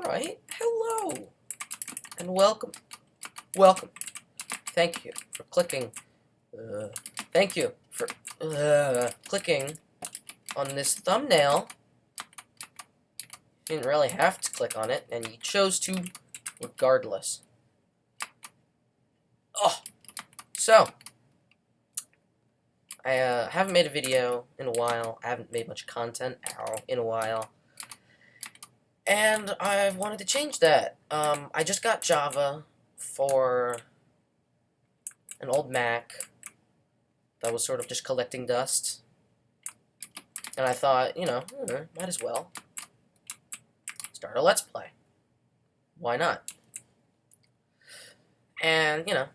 Alright, hello, and welcome. Welcome. Thank you for clicking. Thank you for clicking on this thumbnail. You didn't really have to click on it, and you chose to regardless. Oh, so I haven't made a video in a while. I haven't made much content in a while. And I wanted to change that. I just got Java for an old Mac that was sort of just collecting dust. And I thought, you know, might as well start a Let's Play. Why not? And, you know,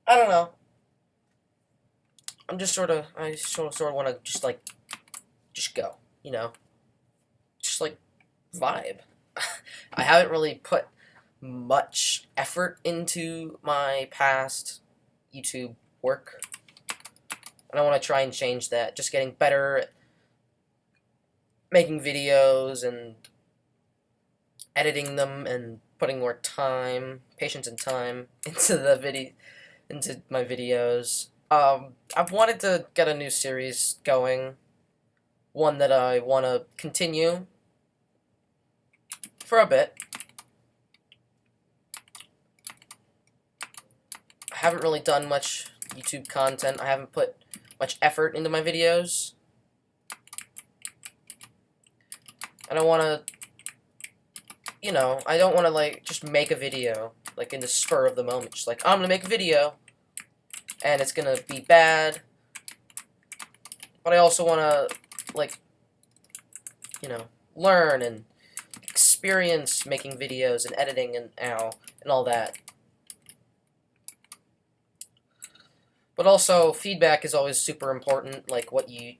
I don't know. I sort of want to just go, you know? Just, like, vibe. I haven't really put much effort into my past YouTube work. And I want to try and change that. Just getting better at making videos and editing them and putting more time, patience and time into my videos. I've wanted to get a new series going. One that I want to continue for a bit. I haven't really done much YouTube content. I haven't put much effort into my videos. I don't want to, you know, I don't want to, like, just make a video, like, in the spur of the moment. Just like, I'm going to make a video, and it's going to be bad. But I also want to, like, you know, learn and experience making videos and editing and all that. But also, feedback is always super important, like what you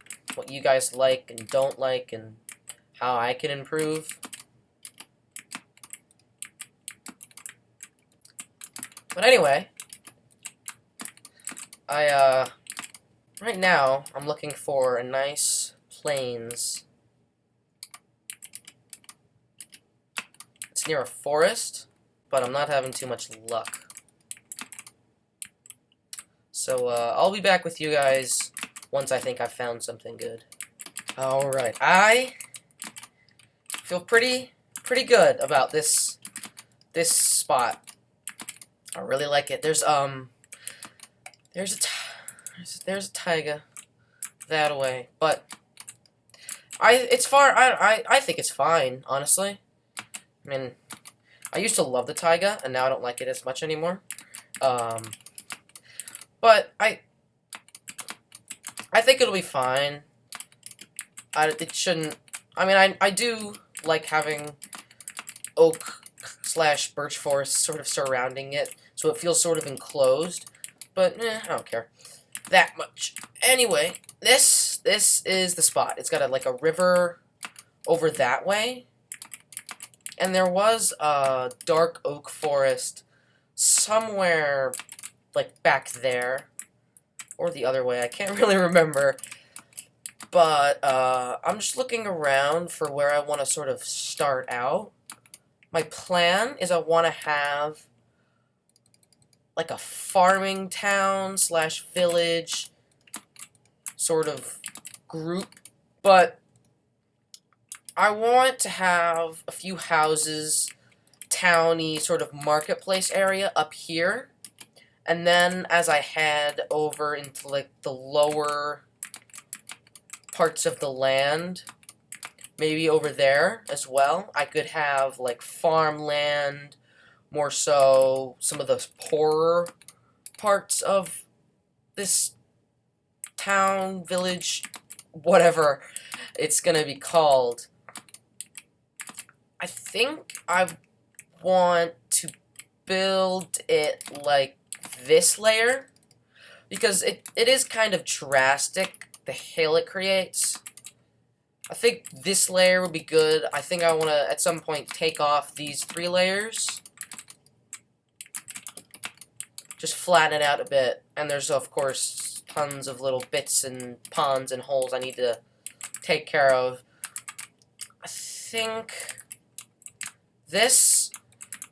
guys like and don't like and how I can improve. But anyway, right now I'm looking for a nice plains. It's near a forest, but I'm not having too much luck. So, I'll be back with you guys once I think I've found something good. Alright, I feel pretty good about this spot. I really like it. There's a taiga that way, but it's far. I think it's fine, honestly. I mean, I used to love the taiga, and now I don't like it as much anymore. But I think it'll be fine. It shouldn't. I mean, I do like having oak/birch forest sort of surrounding it, so it feels sort of enclosed. But I don't care that much. Anyway, this is the spot. It's got a river over that way, and there was a dark oak forest somewhere like back there, or the other way. I can't really remember. But I'm just looking around for where I want to sort of start out. My plan is I want to have like a farming town / village sort of group, but I want to have a few houses, towny sort of marketplace area up here, and then as I head over into like the lower parts of the land, maybe over there as well, I could have like farmland, more so some of the poorer parts of this town, village, whatever it's gonna be called. I think I want to build it like this layer, because it is kind of drastic, the hill it creates. I think this layer would be good. I think I want to, at some point, take off these 3 layers. Just flatten it out a bit. And there's, of course, tons of little bits and ponds and holes I need to take care of. I think this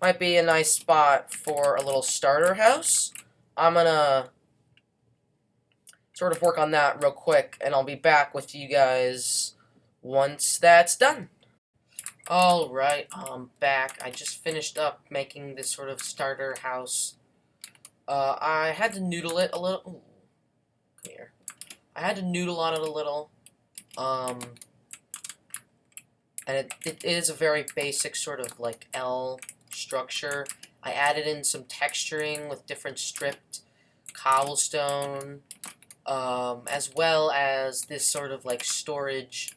might be a nice spot for a little starter house. I'm gonna sort of work on that real quick, and I'll be back with you guys once that's done. Alright, I'm back. I just finished up making this sort of starter house. I had to noodle it a little. Ooh, come here. I had to noodle on it a little. And it is a very basic sort of like L structure. I added in some texturing with different stripped cobblestone, as well as this sort of like storage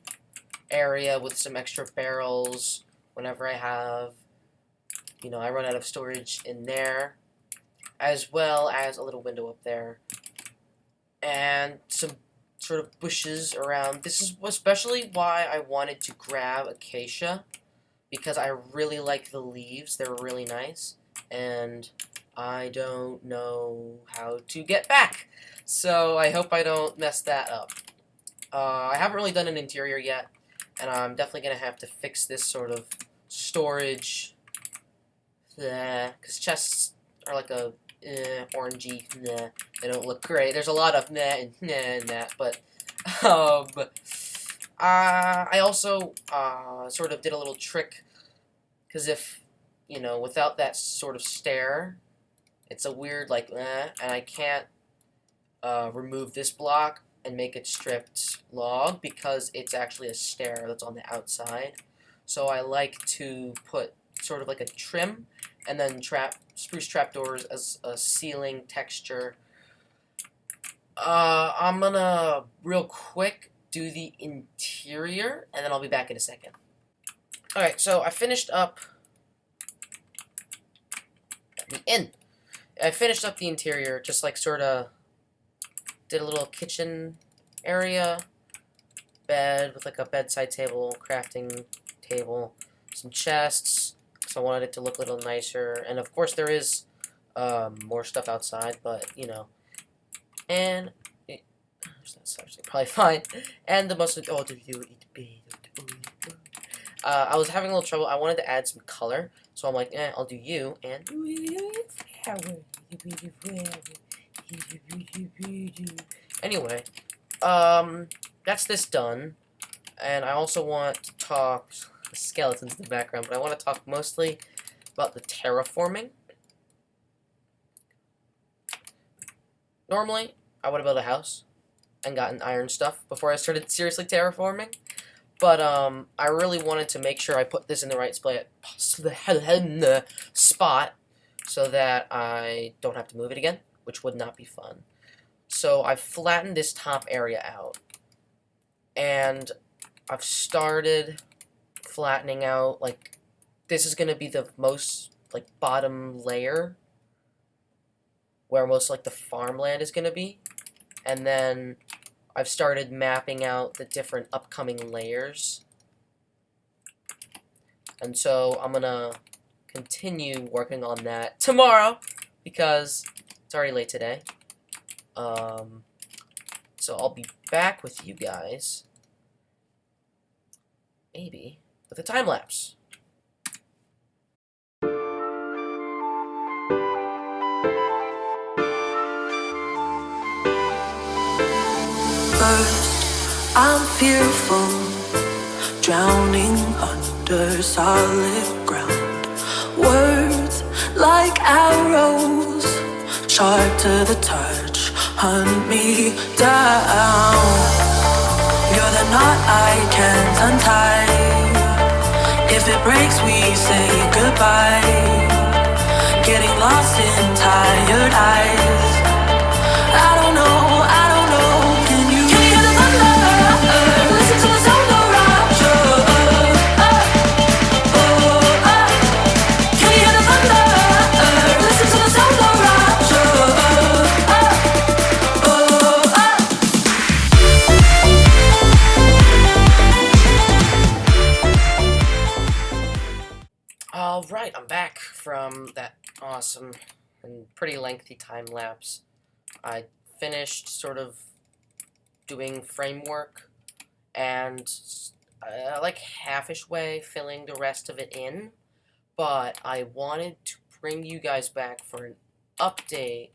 area with some extra barrels whenever I have, I run out of storage in there, as well as a little window up there, and some sort of bushes around. This is especially why I wanted to grab acacia, because I really like the leaves. They're really nice, and I don't know how to get back, so I hope I don't mess that up. I haven't really done an interior yet, and I'm definitely going to have to fix this sort of storage, because chests are like a orangey, they don't look great. There's a lot of and in that, but I also sort of did a little trick, because if, without that sort of stair, it's a weird, like, and I can't remove this block and make it stripped log, because it's actually a stair that's on the outside. So I like to put sort of like a trim, and then spruce trapdoors as a ceiling texture. I'm gonna real quick do the interior, and then I'll be back in a second. Alright, so I finished up the interior, just like sort of did a little kitchen area, bed with like a bedside table, crafting table, some chests, so I wanted it to look a little nicer, and of course there is more stuff outside, but and that's actually probably fine. And the most I was having a little trouble. I wanted to add some color, so I'm like, I'll do you and anyway, that's this done, and I also want to talk skeletons in the background, but I want to talk mostly about the terraforming. Normally, I would have built a house and gotten iron stuff before I started seriously terraforming, but I really wanted to make sure I put this in the right spot so that I don't have to move it again, which would not be fun. So I've flattened this top area out, and I've started flattening out, like, this is going to be the most, like, bottom layer, where most, like, the farmland is going to be, and then I've started mapping out the different upcoming layers, and so I'm going to continue working on that tomorrow, because it's already late today. So I'll be back with you guys, maybe, with a time-lapse. First, I'm fearful, drowning under solid ground. Words like arrows, sharp to the touch, hunt me down. You're the knot I can't untie. If it breaks, we say goodbye. Getting lost in tired eyes. I don't know. Can you hear the thunder? Listen to the sound of rapture. Can you hear the thunder? Listen to the sound of rapture. Alright, I'm back from that awesome and pretty lengthy time lapse. I finished sort of doing framework and like halfish way filling the rest of it in, but I wanted to bring you guys back for an update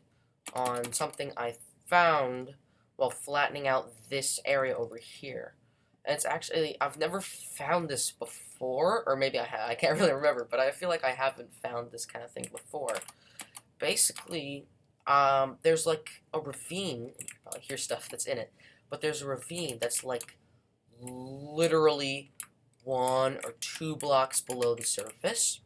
on something I found while flattening out this area over here. And it's actually, I've never found this before, or maybe I have, I can't really remember, but I feel like I haven't found this kind of thing before. Basically, there's like a ravine, you can probably hear stuff that's in it, but there's a ravine that's like literally 1 or 2 blocks below the surface.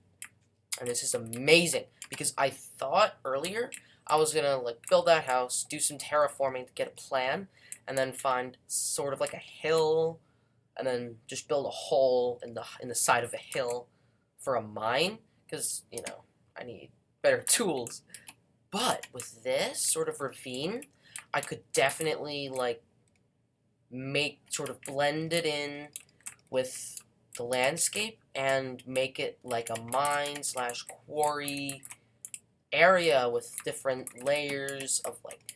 And this is amazing, because I thought earlier I was gonna like build that house, do some terraforming to get a plan, and then find sort of like a hill, and then just build a hole in the side of the hill for a mine, because you know I need better tools. But with this sort of ravine, I could definitely like make sort of blend it in with the landscape and make it like a mine slash quarry area with different layers of like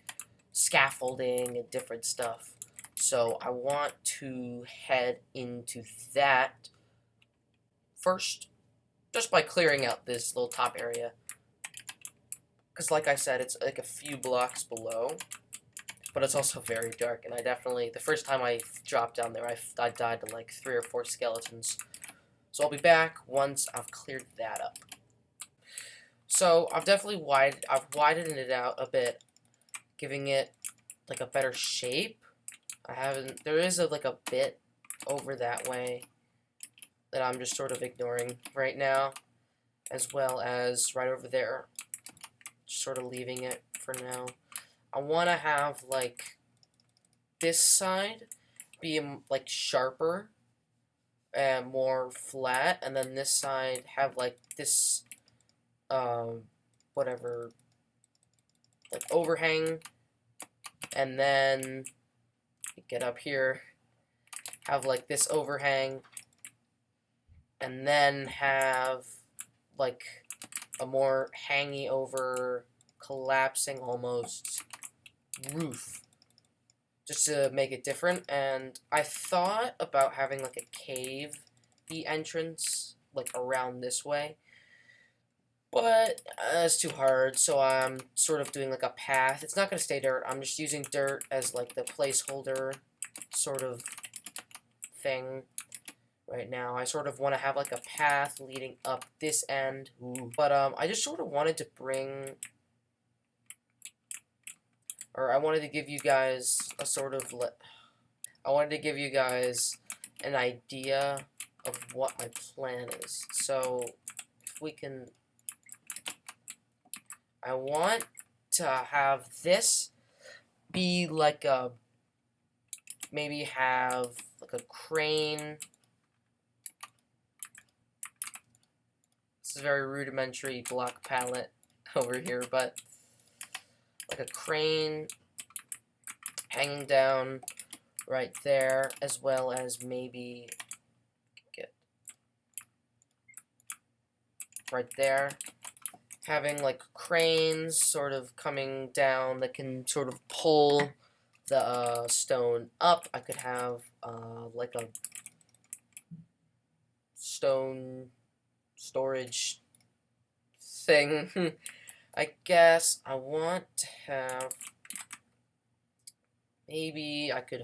scaffolding and different stuff. So I want to head into that first, just by clearing out this little top area. Because like I said, it's like a few blocks below, but it's also very dark, and I definitely, the first time I dropped down there, I died to like 3 or 4 skeletons. So I'll be back once I've cleared that up. So I've definitely widened it out a bit, giving it like a better shape. There is like a bit over that way that I'm just sort of ignoring right now, as well as right over there, just sort of leaving it for now. I want to have like this side be like sharper and more flat, and then this side have like this whatever, like overhang, and then get up here, have like this overhang, and then have like a more hangy over, collapsing almost roof, just to make it different. And I thought about having like a cave-y entrance like around this way, but it's too hard, so I'm sort of doing like a path. It's not going to stay dirt. I'm just using dirt as like the placeholder sort of thing right now. I sort of want to have like a path leading up this end. Ooh. But I just sort of wanted to bring, or I wanted to give you guys a sort of, I wanted to give you guys an idea of what my plan is. So if we can, I want to have this be like a, maybe have like a crane. This is a very rudimentary block palette over here, but like a crane hanging down right there, as well as maybe get right there, having like cranes sort of coming down that can sort of pull the stone up. I could have like a stone storage thing. I guess I want to have, maybe I could,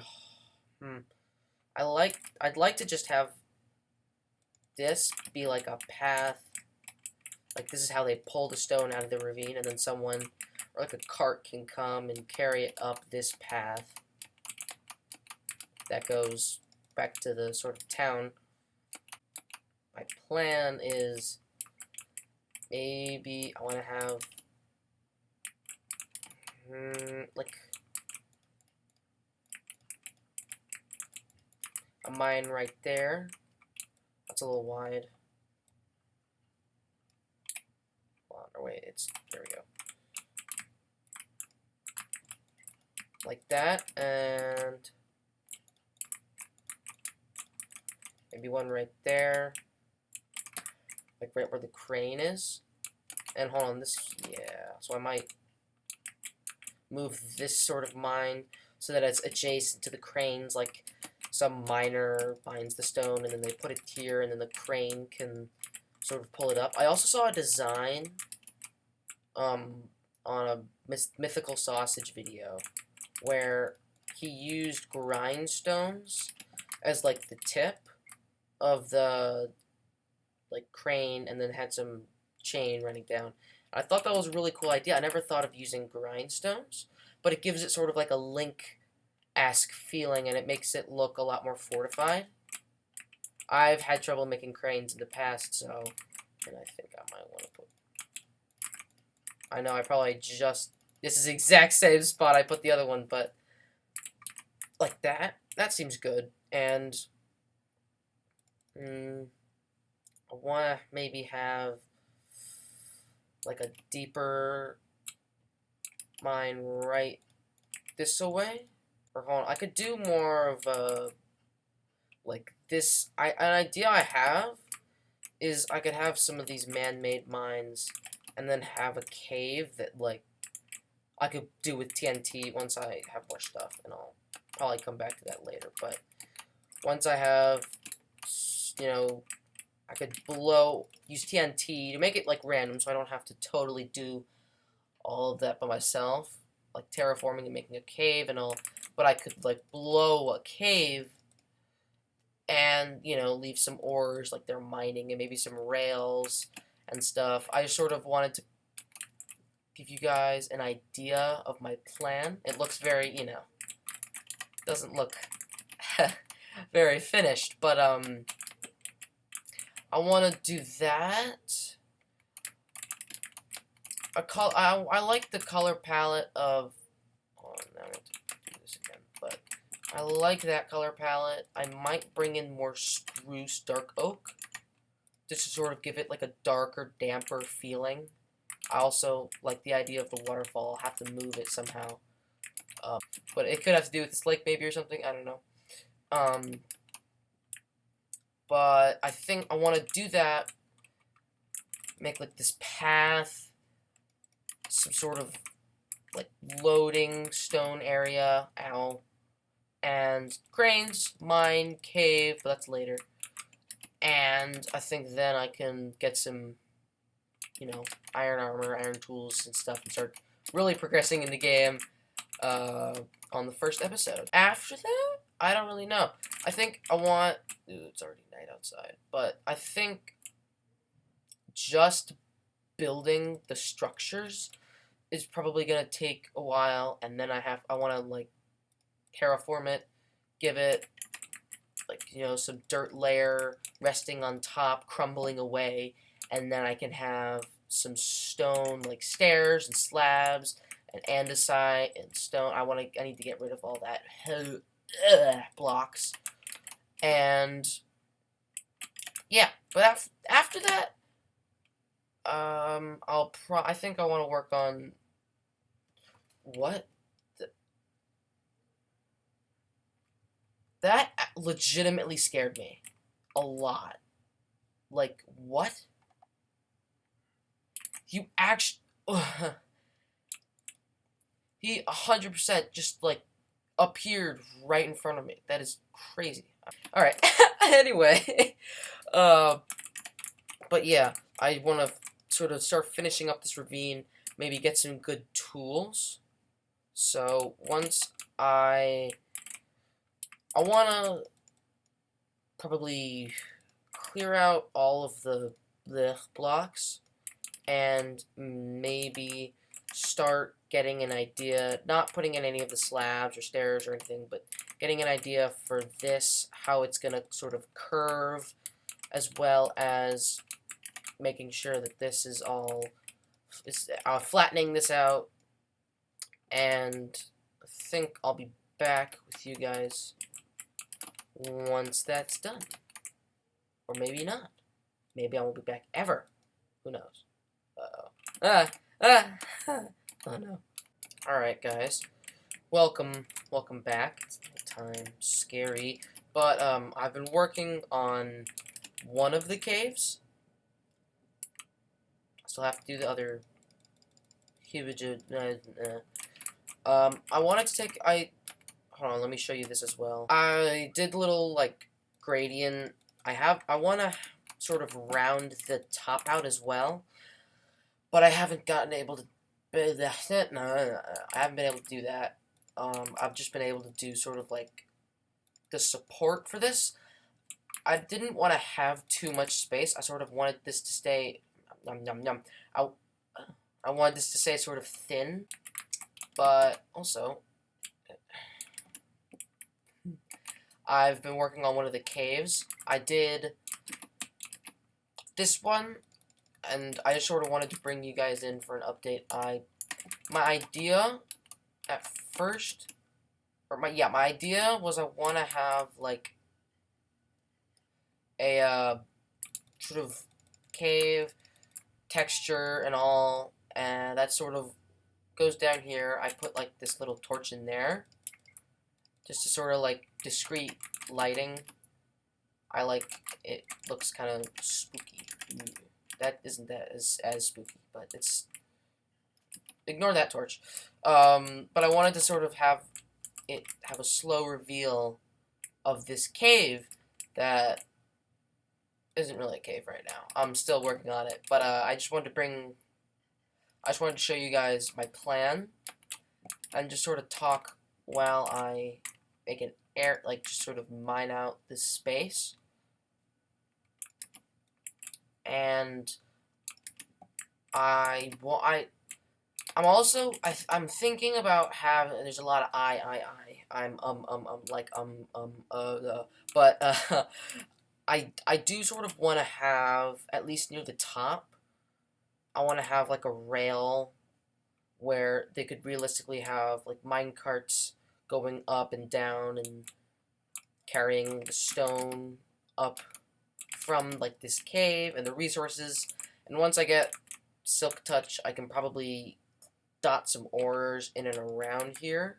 I'd like to just have this be like a path. Like this is how they pull the stone out of the ravine, and then someone, or like a cart, can come and carry it up this path that goes back to the sort of town. My plan is maybe I want to have like a mine right there. That's a little wide. Hold on, or wait, there we go. Like that, and maybe one right there. Like right where the crane is. And hold on, yeah. So I might move this sort of mine so that it's adjacent to the cranes, like some miner mines the stone and then they put it here, and then the crane can sort of pull it up. I also saw a design on a mythical sausage video where he used grindstones as like the tip of the like crane, and then had some chain running down. I thought that was a really cool idea. I never thought of using grindstones, but it gives it sort of like a Link-esque feeling, and it makes it look a lot more fortified. I've had trouble making cranes in the past, so, and I think I might want to put, I know I probably just, this is the exact same spot I put the other one, but like that seems good. And I want to maybe have like a deeper mine right this away. Or hold on, I could do more of a, like this, an idea I have is I could have some of these man-made mines and then have a cave that like I could do with TNT once I have more stuff, and I'll probably come back to that later. But once I have, you know, I could use TNT to make it like random, so I don't have to totally do all of that by myself, like terraforming and making a cave and all. But I could like blow a cave and, you know, leave some ores like they're mining, and maybe some rails and stuff. I just sort of wanted to give you guys an idea of my plan. It looks very, you know, doesn't look very finished, but I want to do that. I like the color palette of, hold on, I want to do this again, but I like that color palette. I might bring in more spruce dark oak, just to sort of give it like a darker, damper feeling. I also like the idea of the waterfall. I'll have to move it somehow. But it could have to do with this lake maybe or something. I don't know. But I think I want to do that. Make like this path. Some sort of like loading stone area. Ow. And cranes, mine, cave. But that's later. And I think then I can get some, you know, iron armor, iron tools and stuff, and start really progressing in the game on the first episode. After that, I don't really know. I think I want, it's already night outside, but I think just building the structures is probably gonna take a while, and then I want to like terraform it, give it like, you know, some dirt layer resting on top, crumbling away, and then I can have some stone like stairs and slabs and andesite and stone. I need to get rid of all that blocks. And yeah, but after that, I think I want to work on what that legitimately scared me a lot. Like, what? You actually, he 100% just like appeared right in front of me. That is crazy. All right. Anyway, but yeah, I want to sort of start finishing up this ravine. Maybe get some good tools. So once I want to probably clear out all of the blocks and maybe start getting an idea, not putting in any of the slabs or stairs or anything, but getting an idea for this, how it's going to sort of curve, as well as making sure that this is all, flattening this out, and I think I'll be back with you guys once that's done. Or maybe not. Maybe I won't be back ever. Who knows? Uh-oh. Oh no. Alright, guys. Welcome back. It's time scary. But, I've been working on one of the caves. I still have to do the other. I wanted to take, hold on, let me show you this as well. I did little, like, gradient. I want to sort of round the top out as well, but I haven't gotten able to. No, I haven't been able to do that. I've just been able to do sort of like the support for this. I didn't want to have too much space. I sort of wanted this to stay. I wanted this to stay sort of thin, but also I've been working on one of the caves. I did this one, and I just sort of wanted to bring you guys in for an update. My idea at first, my idea was I want to have like a sort of cave texture and all, and that sort of goes down here. I put like this little torch in there just to sort of like discreet lighting. I like it. Looks kind of spooky. That isn't that as spooky, but it's, ignore that torch. But I wanted to sort of have a slow reveal of this cave that isn't really a cave right now. I'm still working on it, but I just wanted to show you guys my plan and just sort of talk while I make an just sort of mine out this space. And I'm thinking about having, there's a lot of but I do sort of want to have, at least near the top, I want to have like a rail where they could realistically have like mine carts going up and down and carrying the stone up from like this cave and the resources. And once I get Silk Touch, I can probably dot some ores in and around here.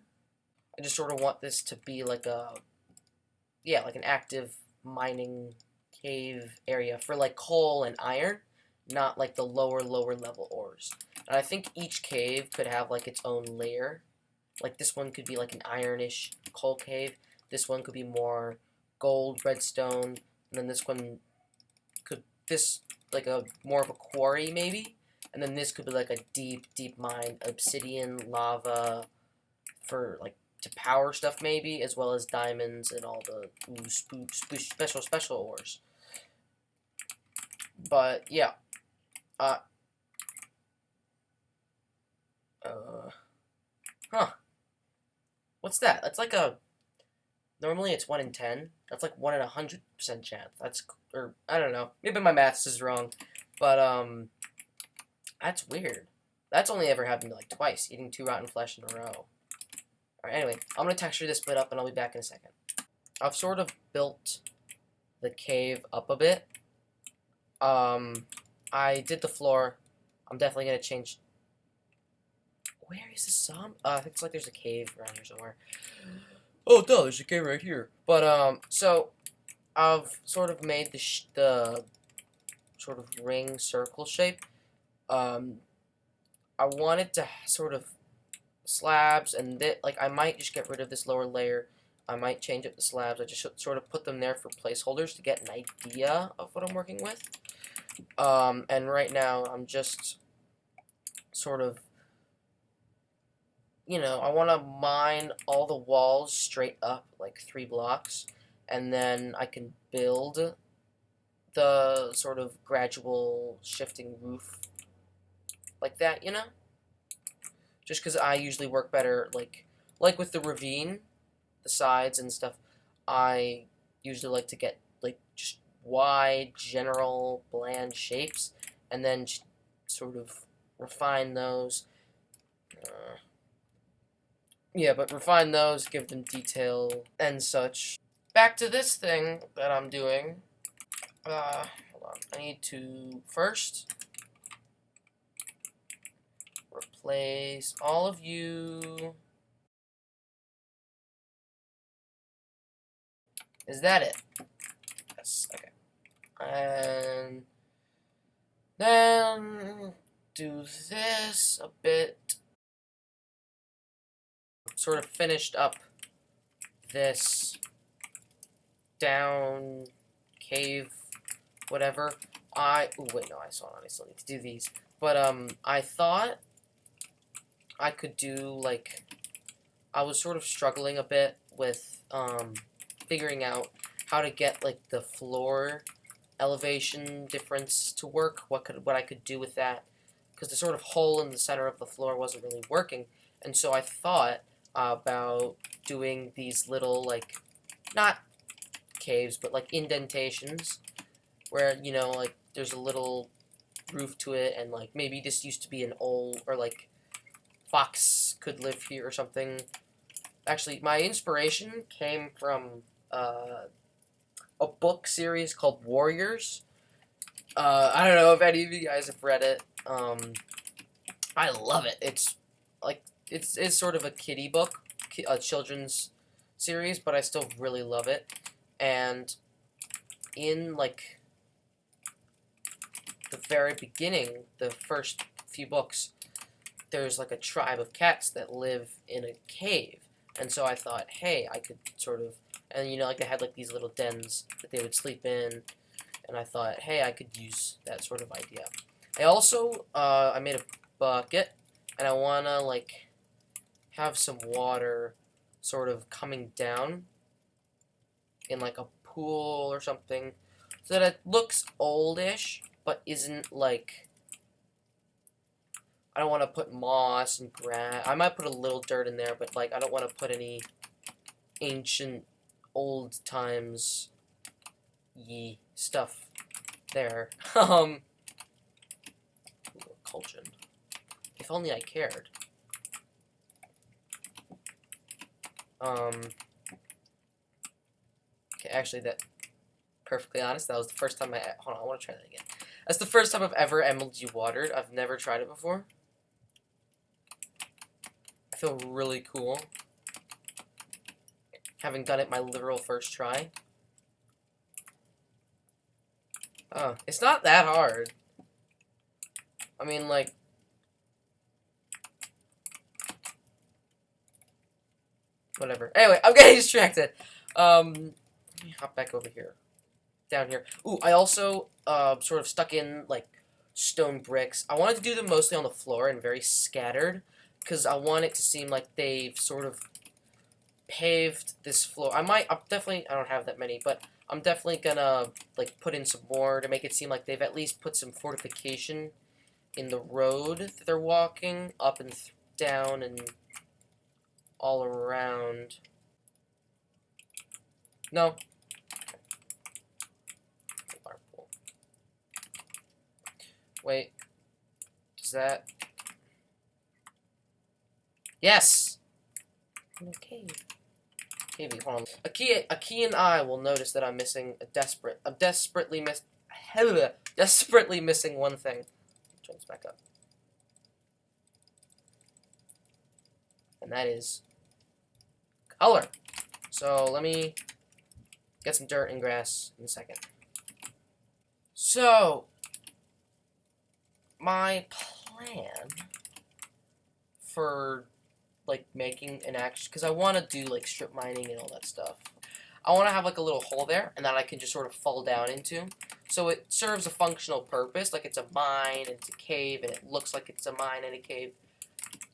I just sort of want this to be like like an active mining cave area for like coal and iron, not like the lower level ores. And I think each cave could have like its own layer. Like this one could be like an ironish coal cave. This one could be more gold, redstone, and then this one could like a more of a quarry maybe. And then this could be like a deep mine, obsidian, lava, for like to power stuff maybe, as well as diamonds and all the special ores. But yeah, what's that? That's like a, normally it's 1 in 10. That's like 1 in 100% chance. That's, or I don't know. Maybe my maths is wrong, but that's weird. That's only ever happened like twice, eating 2 rotten flesh in a row. Alright, anyway, I'm gonna texture this bit up and I'll be back in a second. I've sort of built the cave up a bit. I did the floor. I'm definitely gonna change. Where is the sun? I think it's like there's a cave around here somewhere. Oh, duh, there's a cave right here. But, so, I've sort of made the sort of ring circle shape. I wanted to sort of slabs, and like, I might just get rid of this lower layer. I might change up the slabs. I just sort of put them there for placeholders to get an idea of what I'm working with. And right now, I'm just sort of, you know, I want to mine all the walls straight up, like 3 blocks, and then I can build the sort of gradual shifting roof like that, you know? Just because I usually work better, like with the ravine, the sides and stuff, I usually like to get, like, just wide, general, bland shapes, and then sort of refine those. Yeah, but refine those, give them detail and such. Back to this thing that I'm doing. Hold on. I need to first replace all of you. Is that it? Yes, okay. And then do this a bit. Sort of finished up this down cave whatever. Oh wait, no, I still need to do these. But, I thought I could do, like, I was sort of struggling a bit with, figuring out how to get, like, the floor elevation difference to work, what I could do with that, because the sort of hole in the center of the floor wasn't really working, and so I thought about doing these little, like, not caves, but, like, indentations, where, you know, like, there's a little roof to it, and, like, maybe this used to be an old, or, like, fox could live here or something. Actually, my inspiration came from a book series called Warriors. I don't know if any of you guys have read it. I love it. It's like it's sort of a kiddie book, a children's series, but I still really love it. And in like the very beginning, the first few books, there's like a tribe of cats that live in a cave. And so I thought, hey, I could sort of, and you know, like they had like these little dens that they would sleep in, and I thought, hey, I could use that sort of idea. I also, I made a bucket, and I wanna like have some water sort of coming down in like a pool or something, so that it looks oldish, but isn't like, I don't want to put moss and grass. I might put a little dirt in there, but like I don't want to put any ancient, old times stuff there. Ooh, a cauldron. If only I cared. Okay, actually, perfectly honest, that was the first time hold on, I want to try that again. That's the first time I've ever MLG watered. I've never tried it before. I feel really cool having done it my literal first try. Oh, it's not that hard. I mean, like, whatever. Anyway, I'm getting distracted. Let me hop back over here. Down here. Ooh, I also sort of stuck in, like, stone bricks. I wanted to do them mostly on the floor and very scattered, because I want it to seem like they've sort of paved this floor. I don't have that many, but I'm definitely gonna, like, put in some more to make it seem like they've at least put some fortification in the road that they're walking, up and down and all around. No. Wait. Does that... Yes! Okay. Maybe, hold on. Aki and I will notice that I'm missing desperately missing one thing. Turn this back up. And that is color. So let me get some dirt and grass in a second. So my plan for like making an action, because I want to do like strip mining and all that stuff. I want to have like a little hole there, and that I can just sort of fall down into. So it serves a functional purpose, like it's a mine, and it's a cave, and it looks like it's a mine and a cave.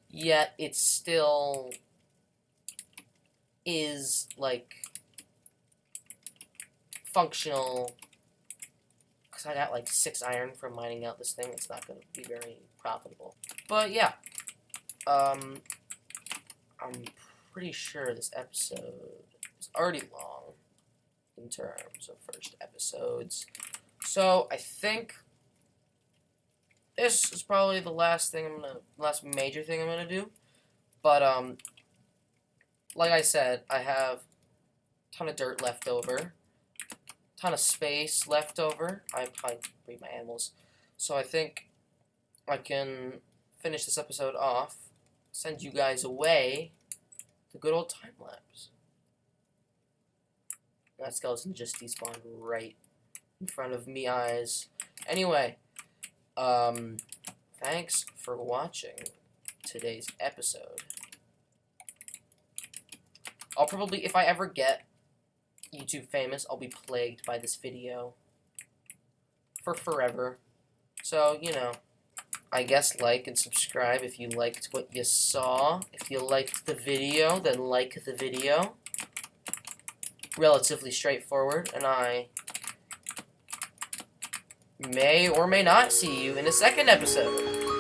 Yet it still is like functional, because I got like 6 iron from mining out this thing. It's not going to be very profitable. But yeah, I'm pretty sure this episode is already long in terms of first episodes. So I think this is probably the last major thing I'm gonna do. But like I said, I have a ton of dirt left over, ton of space left over. I probably breed my animals, so I think I can finish this episode off, send you guys away to good old time lapse. That skeleton just despawned right in front of me eyes. Anyway, thanks for watching today's episode. I'll probably, if I ever get YouTube famous, I'll be plagued by this video. for forever. So, you know, I guess like and subscribe if you liked what you saw. If you liked the video, then like the video. Relatively straightforward, and I may or may not see you in a second episode.